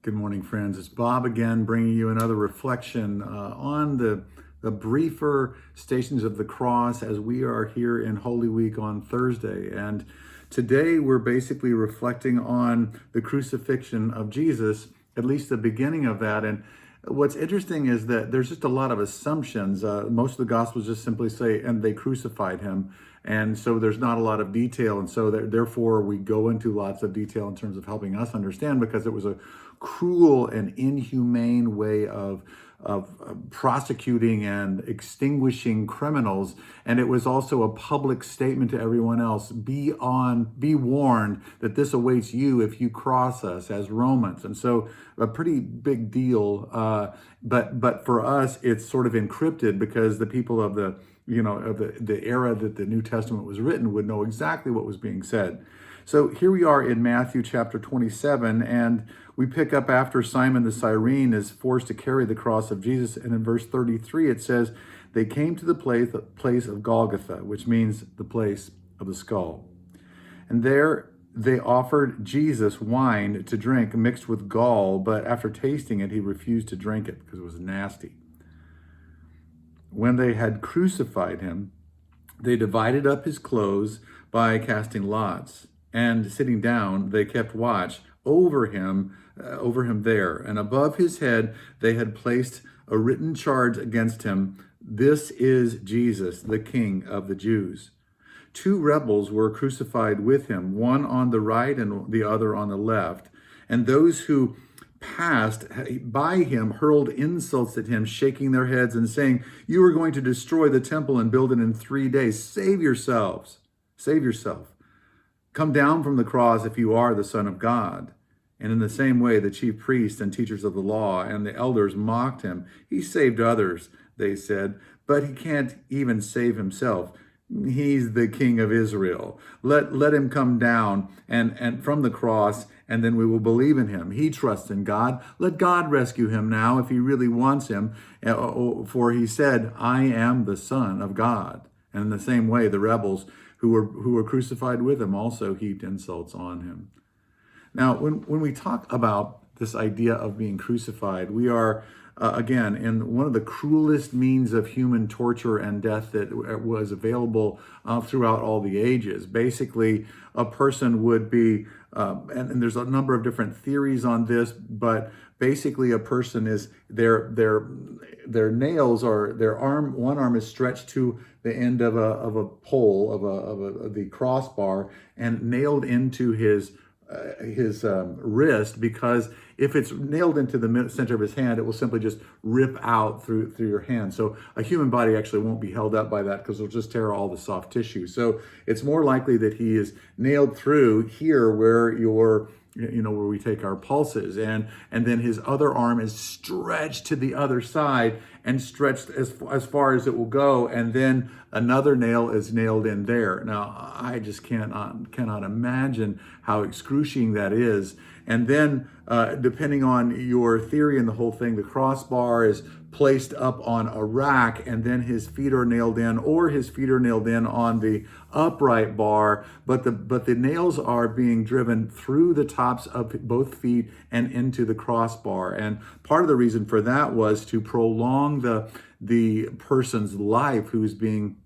Good morning, friends. It's Bob again, bringing you another reflection on the briefer Stations of the Cross as we are here in Holy Week on Thursday. And today we're basically reflecting on the crucifixion of Jesus, at least the beginning of that. And what's interesting is that there's just a lot of assumptions. Most of the Gospels just simply say, and they crucified him. And so there's not a lot of detail. And so therefore we go into lots of detail in terms of helping us understand, because it was a cruel and inhumane way of prosecuting and extinguishing criminals. And it was also a public statement to everyone else: be warned that this awaits you if you cross us as Romans. And so a pretty big deal. But for us, it's sort of encrypted, because the people of the era that the New Testament was written would know exactly what was being said. So here we are in Matthew chapter 27, and we pick up after Simon the Cyrene is forced to carry the cross of Jesus. And in verse 33, it says, they came to the place of Golgotha, which means the place of the skull. And there they offered Jesus wine to drink mixed with gall, but after tasting it, he refused to drink it because it was nasty. When they had crucified him, they divided up his clothes by casting lots. And sitting down, they kept watch over him there. And above his head, they had placed a written charge against him: "This is Jesus, the King of the Jews." 2 rebels were crucified with him, one on the right and the other on the left. And those who passed by him hurled insults at him, shaking their heads and saying, "You are going to destroy the temple and build it in 3 days. Save yourselves. Save yourself. Come down from the cross if you are the Son of God." And in the same way, the chief priests and teachers of the law and the elders mocked him. "He saved others," they said, "but he can't even save himself. He's the King of Israel. Let him come down and from the cross, and then we will believe in him. He trusts in God. Let God rescue him now if he really wants him. For he said, 'I am the Son of God.'" And in the same way, the rebels who were crucified with him also heaped insults on him. Now, when we talk about this idea of being crucified, we are, again, in one of the cruelest means of human torture and death that was available throughout all the ages. Basically, a person would be, and there's a number of different theories on this, but basically a person is, their nails are, one arm is stretched to the end of a pole of the crossbar and nailed into his wrist, because if it's nailed into the center of his hand, it will simply just rip out through your hand. So a human body actually won't be held up by that, because it'll just tear all the soft tissue. So it's more likely that he is nailed through here where where we take our pulses, and then his other arm is stretched to the other side and stretched as far as it will go, and then another nail is nailed in there. Now, I just cannot imagine how excruciating that is. And then, depending on your theory and the whole thing, the crossbar is placed up on a rack, and then his feet are nailed in, or his feet are nailed in on the upright bar, but the nails are being driven through the tops of both feet and into the crossbar. And part of the reason for that was to prolong the person's life who's being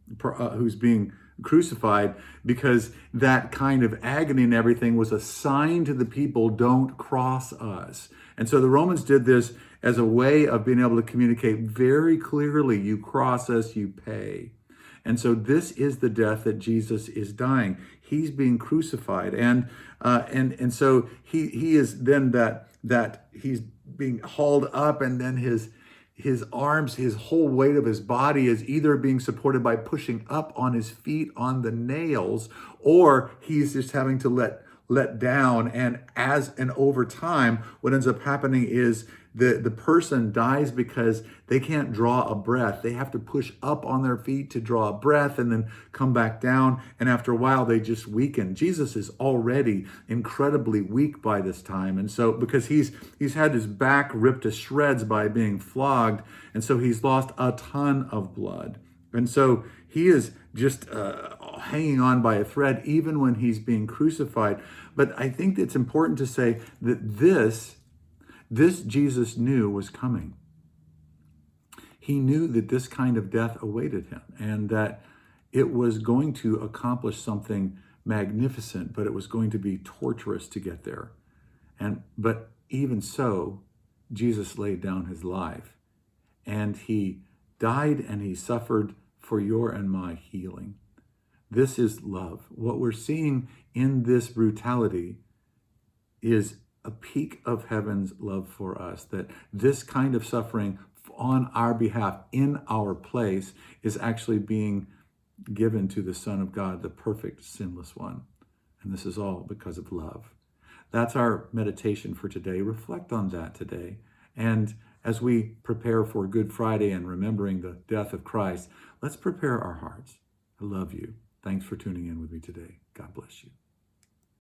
crucified, because that kind of agony and everything was a sign to the people: don't cross us. And so the Romans did this as a way of being able to communicate very clearly: you cross us, you pay. And so this is the death that Jesus is dying. He's being crucified, and so he is then that he's being hauled up, and then his arms, his whole weight of his body is either being supported by pushing up on his feet on the nails, or he's just having to let down. And over time, what ends up happening is the person dies because they can't draw a breath. They have to push up on their feet to draw a breath and then come back down. And after a while, they just weaken. Jesus is already incredibly weak by this time. And so, because he's had his back ripped to shreds by being flogged, and so he's lost a ton of blood. And so he is just hanging on by a thread, even when he's being crucified. But I think it's important to say that this This Jesus knew was coming. He knew that this kind of death awaited him and that it was going to accomplish something magnificent, but it was going to be torturous to get there. But even so, Jesus laid down his life, and he died and he suffered for your and my healing. This is love. What we're seeing in this brutality is a peak of heaven's love for us, that this kind of suffering on our behalf, in our place, is actually being given to the Son of God, the perfect, sinless one. And this is all because of love. That's our meditation for today. Reflect on that today. And as we prepare for Good Friday and remembering the death of Christ, let's prepare our hearts. I love you. Thanks for tuning in with me today. God bless you.